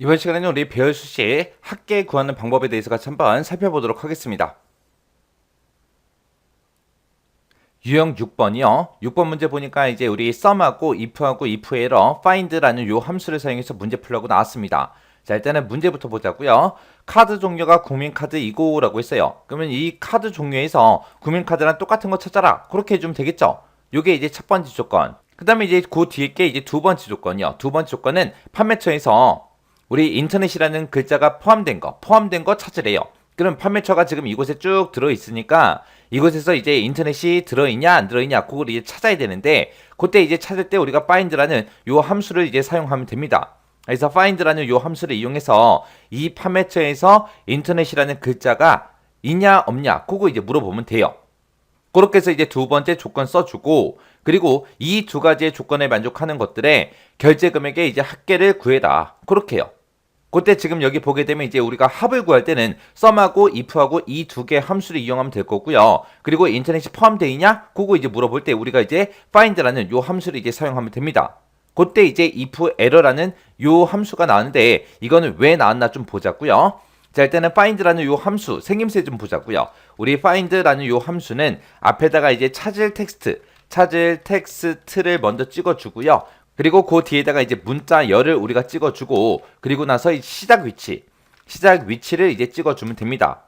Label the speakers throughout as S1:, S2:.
S1: 이번 시간에는 우리 배열 수식 합계 구하는 방법에 대해서 같이 한번 살펴보도록 하겠습니다. 유형 6번이요. 6번 문제 보니까 이제 우리 sum하고 if하고 if error find라는 요 함수를 사용해서 문제 풀려고 나왔습니다. 자, 일단은 문제부터 보자고요. 카드 종류가 국민카드이고 라고 했어요. 그러면 이 카드 종류에서 국민카드랑 똑같은 거 찾아라. 그렇게 해주면 되겠죠. 요게 이제 첫 번째 조건. 그 다음에 이제 그 뒤에 게 이제 두 번째 조건이요. 두 번째 조건은 판매처에서 우리 인터넷이라는 글자가 포함된 거 찾으래요. 그럼 판매처가 지금 이곳에 쭉 들어있으니까 이곳에서 이제 인터넷이 들어있냐 안 들어있냐 그걸 이제 찾아야 되는데 그때 이제 찾을 때 우리가 find라는 요 함수를 이제 사용하면 됩니다. 그래서 find라는 요 함수를 이용해서 이 판매처에서 인터넷이라는 글자가 있냐 없냐 그거 이제 물어보면 돼요. 그렇게 해서 이제 두 번째 조건 써주고 그리고 이 두 가지의 조건에 만족하는 것들의 결제 금액의 이제 합계를 구해라. 그렇게요. 그때 지금 여기 보게 되면 이제 우리가 합을 구할 때는 sum하고 if하고 이 두 개의 함수를 이용하면 될 거고요. 그리고 인터넷이 포함되어 있냐? 그거 이제 물어볼 때 우리가 이제 find라는 요 함수를 이제 사용하면 됩니다. 그때 이제 if error라는 요 함수가 나왔는데 이거는 왜 나왔나 좀 보자고요. 자, 일단은 find라는 요 함수 생김새 좀 보자고요. 우리 find라는 요 함수는 앞에다가 이제 찾을 텍스트를 먼저 찍어주고요. 그리고 그 뒤에다가 이제 문자 열을 우리가 찍어주고 그리고 나서 시작 위치를 이제 찍어주면 됩니다.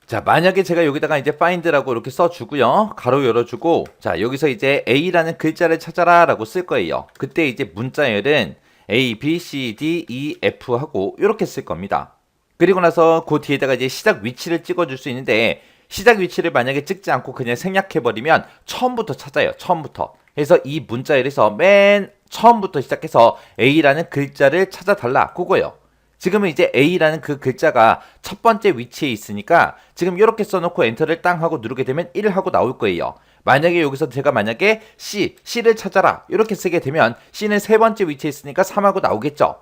S1: 자, 만약에 제가 여기다가 이제 find라고 이렇게 써주고요. 가로 열어주고 자, 여기서 이제 A라는 글자를 찾아라 라고 쓸 거예요. 그때 이제 문자 열은 A, B, C, D, E, F 하고 이렇게 쓸 겁니다. 그리고 나서 그 뒤에다가 이제 시작 위치를 찍어줄 수 있는데 시작 위치를 만약에 찍지 않고 그냥 생략해버리면 처음부터 찾아요. 처음부터. 그래서 이 문자열에서 맨 처음부터 시작해서 A라는 글자를 찾아달라. 그거예요. 지금은 이제 A라는 그 글자가 첫 번째 위치에 있으니까 지금 이렇게 써놓고 엔터를 땅 하고 누르게 되면 1 하고 나올 거예요. 만약에 여기서 제가 만약에 C를 찾아라. 이렇게 쓰게 되면 C는 세 번째 위치에 있으니까 3 하고 나오겠죠.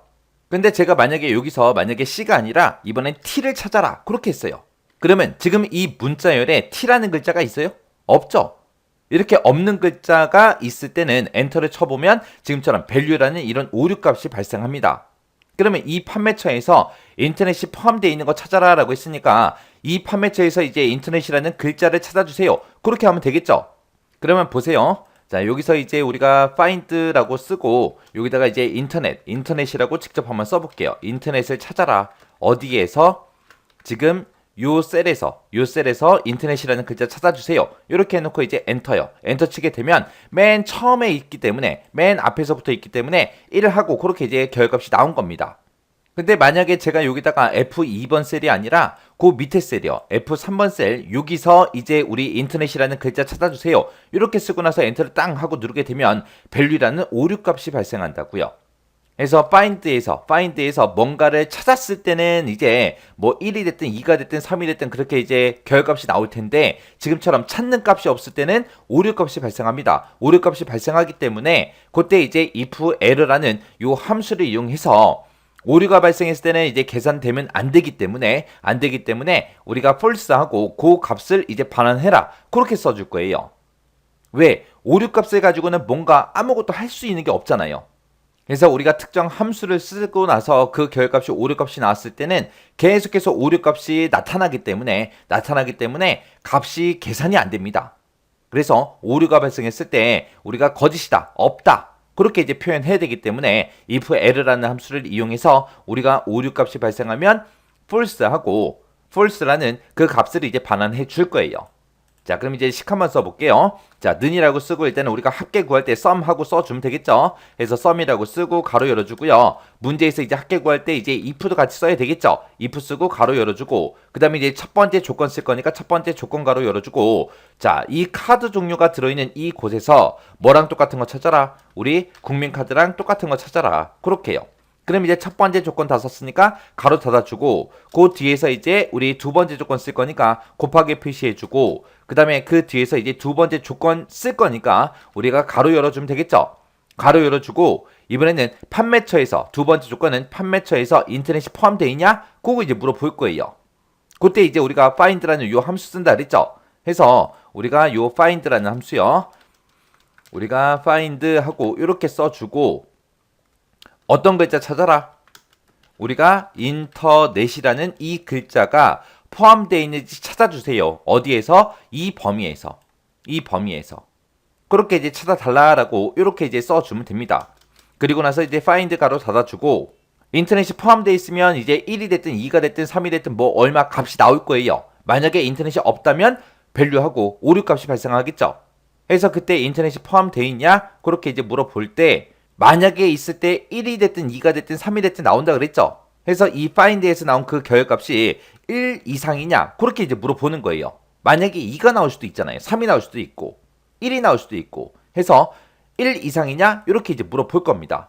S1: 근데 제가 만약에 여기서 만약에 C가 아니라 이번엔 T를 찾아라. 그렇게 했어요. 그러면 지금 이 문자열에 T라는 글자가 있어요? 없죠. 이렇게 없는 글자가 있을 때는 엔터를 쳐보면 지금처럼 value라는 이런 오류값이 발생합니다. 그러면 이 판매처에서 인터넷이 포함되어 있는 거 찾아라 라고 했으니까 이 판매처에서 이제 인터넷이라는 글자를 찾아주세요. 그렇게 하면 되겠죠. 그러면 보세요. 자, 여기서 이제 우리가 find라고 쓰고 여기다가 이제 인터넷이라고 직접 한번 써볼게요. 인터넷을 찾아라. 어디에서? 지금 요 셀에서 인터넷이라는 글자 찾아주세요. 이렇게 해놓고 이제 엔터요. 엔터 치게 되면 맨 처음에 있기 때문에 맨 앞에서부터 있기 때문에 1을 하고 그렇게 이제 결값이 나온 겁니다. 근데 만약에 제가 여기다가 F2번 셀이 아니라 그 밑에 셀이요. F3번 셀 여기서 이제 우리 인터넷이라는 글자 찾아주세요. 이렇게 쓰고 나서 엔터를 땅 하고 누르게 되면 value라는 오류값이 발생한다고요. 그래서 find에서 뭔가를 찾았을 때는 이제 뭐 1이 됐든 2가 됐든 3이 됐든 그렇게 이제 결값이 나올 텐데 지금처럼 찾는 값이 없을 때는 오류값이 발생합니다. 오류값이 발생하기 때문에 그때 이제 if error라는 요 함수를 이용해서 오류가 발생했을 때는 이제 계산되면 안 되기 때문에 우리가 false하고 그 값을 이제 반환해라. 그렇게 써줄 거예요. 왜? 오류값을 가지고는 뭔가 아무것도 할 수 있는 게 없잖아요. 그래서 우리가 특정 함수를 쓰고 나서 그 결값이 오류값이 나왔을 때는 계속해서 오류값이 나타나기 때문에 값이 계산이 안 됩니다. 그래서 오류가 발생했을 때 우리가 거짓이다, 없다 그렇게 이제 표현해야 되기 때문에 if error라는 함수를 이용해서 우리가 오류값이 발생하면 false라는 그 값을 이제 반환해 줄 거예요. 자, 그럼 이제 식 한번 써볼게요. 자, 는이라고 쓰고 일단은 우리가 합계 구할 때 sum하고 써주면 되겠죠. 그래서 sum이라고 쓰고 가로 열어주고요. 문제에서 이제 합계 구할 때 이제 if도 같이 써야 되겠죠. if 쓰고 가로 열어주고 그 다음에 이제 첫 번째 조건 쓸 거니까 첫 번째 조건 가로 열어주고 자, 이 카드 종류가 들어있는 이 곳에서 뭐랑 똑같은 거 찾아라. 우리 국민카드랑 똑같은 거 찾아라. 그렇게요. 그럼 이제 첫 번째 조건 다 썼으니까 가로 닫아주고 그 뒤에서 이제 우리 두 번째 조건 쓸 거니까 곱하기 표시해주고 그 다음에 그 뒤에서 이제 두 번째 조건 쓸 거니까 우리가 가로 열어주면 되겠죠. 가로 열어주고 이번에는 판매처에서 두 번째 조건은 판매처에서 인터넷이 포함되어 있냐? 그거 이제 물어볼 거예요. 그때 이제 우리가 find라는 요 함수 쓴다 그랬죠. 해서 우리가 요 find라는 함수요. 우리가 find 하고 이렇게 써주고 어떤 글자 찾아라? 우리가 인터넷이라는 이 글자가 포함되어 있는지 찾아주세요. 어디에서? 이 범위에서. 그렇게 이제 찾아달라라고 이렇게 이제 써주면 됩니다. 그리고 나서 이제 find 가로 닫아주고 인터넷이 포함되어 있으면 이제 1이 됐든 2가 됐든 3이 됐든 뭐 얼마 값이 나올 거예요. 만약에 인터넷이 없다면 value하고 오류 값이 발생하겠죠. 그래서 그때 인터넷이 포함되어 있냐? 그렇게 이제 물어볼 때 만약에 있을 때 1이 됐든 2가 됐든 3이 됐든 나온다 그랬죠. 그래서 이 find에서 나온 그 결과값이 1 이상이냐? 그렇게 이제 물어보는 거예요. 만약에 2가 나올 수도 있잖아요. 3이 나올 수도 있고 1이 나올 수도 있고 해서 1 이상이냐? 이렇게 이제 물어볼 겁니다.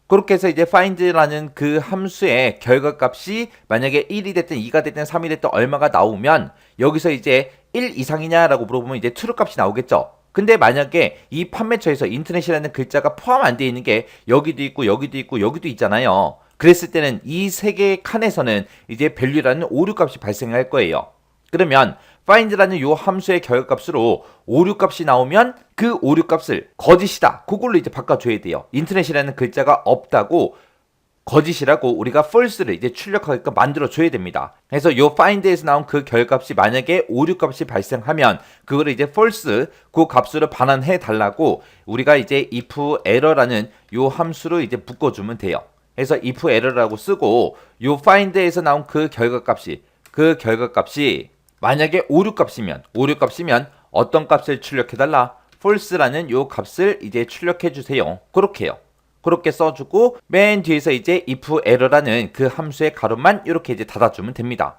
S1: 그렇게 해서 이제 find라는 그 함수의 결과값이 만약에 1이 됐든 2가 됐든 3이 됐든 얼마가 나오면 여기서 이제 1 이상이냐라고 물어보면 이제 true 값이 나오겠죠. 근데 만약에 이 판매처에서 인터넷이라는 글자가 포함 안 되어 있는 게 여기도 있고 여기도 있고 여기도 있잖아요. 그랬을 때는 이 세 개의 칸에서는 이제 value라는 오류 값이 발생할 거예요. 그러면 find라는 요 함수의 결과값으로 오류 값이 나오면 그 오류 값을 거짓이다. 그걸로 이제 바꿔줘야 돼요. 인터넷이라는 글자가 없다고 거짓이라고 우리가 false를 이제 출력하게끔 만들어줘야 됩니다. 그래서 요 find에서 나온 그 결값이 만약에 오류 값이 발생하면 그거를 이제 false 그 값으로 반환해 달라고 우리가 이제 if error라는 요 함수로 이제 묶어주면 돼요. 그래서 if error라고 쓰고 요 find에서 나온 그 결과값이 만약에 오류 값이면 어떤 값을 출력해달라? false라는 요 값을 이제 출력해주세요. 그렇게 써주고 맨 뒤에서 이제 if error라는 그 함수의 가로만 이렇게 이제 닫아주면 됩니다.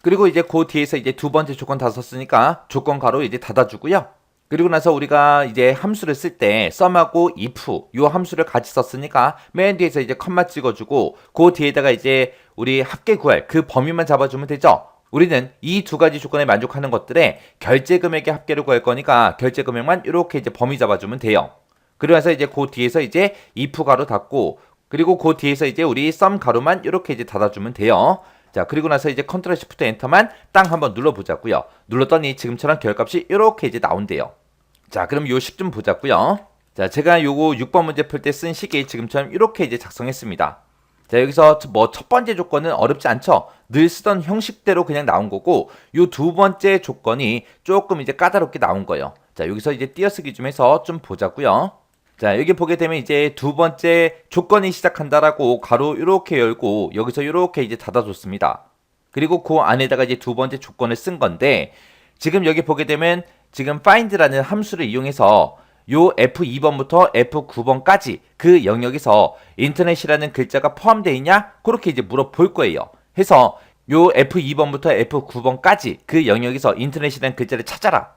S1: 그리고 이제 그 뒤에서 이제 두 번째 조건 다 썼으니까 조건 가로 이제 닫아주고요. 그리고 나서 우리가 이제 함수를 쓸 때 sum하고 if 요 함수를 같이 썼으니까 맨 뒤에서 이제 컴마 찍어주고 그 뒤에다가 이제 우리 합계 구할 그 범위만 잡아주면 되죠. 우리는 이 두 가지 조건에 만족하는 것들에 결제 금액의 합계를 구할 거니까 결제 금액만 이렇게 이제 범위 잡아주면 돼요. 그러면서 이제 그 뒤에서 이제 if 가로 닫고 그리고 그 뒤에서 이제 우리 sum 가로만 이렇게 이제 닫아주면 돼요. 자, 그리고 나서 이제 컨트롤 시프트 엔터만 땅 한번 눌러보자고요. 눌렀더니 지금처럼 결값이 이렇게 이제 나온대요. 자, 그럼 요 식 좀 보자고요. 자, 제가 요거 6번 문제 풀 때 쓴 식이 지금처럼 이렇게 이제 작성했습니다. 자, 여기서 뭐 첫 번째 조건은 어렵지 않죠? 늘 쓰던 형식대로 그냥 나온 거고 요 두 번째 조건이 조금 이제 까다롭게 나온 거예요. 자, 여기서 이제 띄어쓰기 좀 해서 좀 보자고요. 자, 여기 보게 되면 이제 두 번째 조건이 시작한다라고 가로 이렇게 열고 여기서 이렇게 이제 닫아줬습니다. 그리고 그 안에다가 이제 두 번째 조건을 쓴 건데 지금 여기 보게 되면 지금 find라는 함수를 이용해서 요 F2번부터 F9번까지 그 영역에서 인터넷이라는 글자가 포함되어 있냐? 그렇게 이제 물어볼 거예요. 해서 요 F2번부터 F9번까지 그 영역에서 인터넷이라는 글자를 찾아라.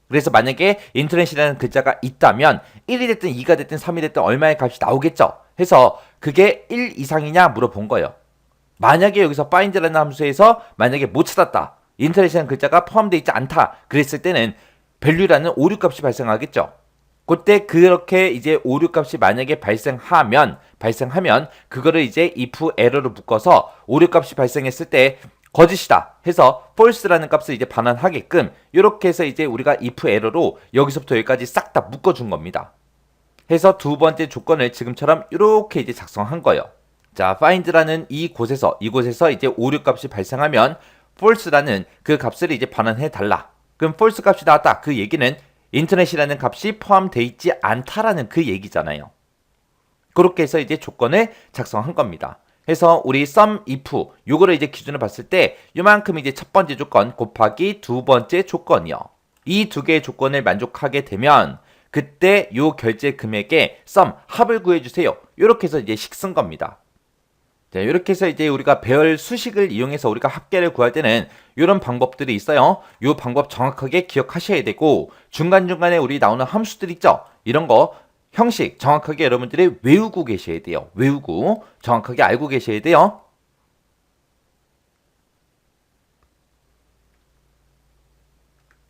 S1: 그래서 만약에 인터넷이라는 글자가 있다면 1이 됐든 2가 됐든 3이 됐든 얼마의 값이 나오겠죠. 해서 그게 1 이상이냐 물어본 거예요. 만약에 여기서 find라는 함수에서 만약에 못 찾았다. 인터넷이라는 글자가 포함되어 있지 않다. 그랬을 때는 value라는 오류 값이 발생하겠죠. 그때 그렇게 이제 오류 값이 만약에 발생하면 그거를 이제 if error로 묶어서 오류 값이 발생했을 때 거짓이다 해서 false라는 값을 이제 반환하게끔 이렇게 해서 이제 우리가 if error로 여기서부터 여기까지 싹 다 묶어준 겁니다. 해서 두 번째 조건을 지금처럼 이렇게 이제 작성한 거예요. 자, find라는 이곳에서 이제 오류 값이 발생하면 false라는 그 값을 이제 반환해 달라. 그럼 false 값이 나왔다. 그 얘기는 인터넷이라는 값이 포함되어 있지 않다라는 그 얘기잖아요. 그렇게 해서 이제 조건을 작성한 겁니다. 해서 우리 sum if 요거를 이제 기준을 봤을 때 요만큼 이제 첫 번째 조건 곱하기 두 번째 조건이요. 이 두 개의 조건을 만족하게 되면 그때 요 결제 금액의 sum 합을 구해 주세요. 요렇게 해서 이제 식 쓴 겁니다. 자, 이렇게 해서 이제 우리가 배열 수식을 이용해서 우리가 합계를 구할 때는 이런 방법들이 있어요. 이 방법 정확하게 기억하셔야 되고 중간중간에 우리 나오는 함수들 있죠? 이런 거 형식 정확하게 여러분들이 외우고 계셔야 돼요. 외우고 정확하게 알고 계셔야 돼요.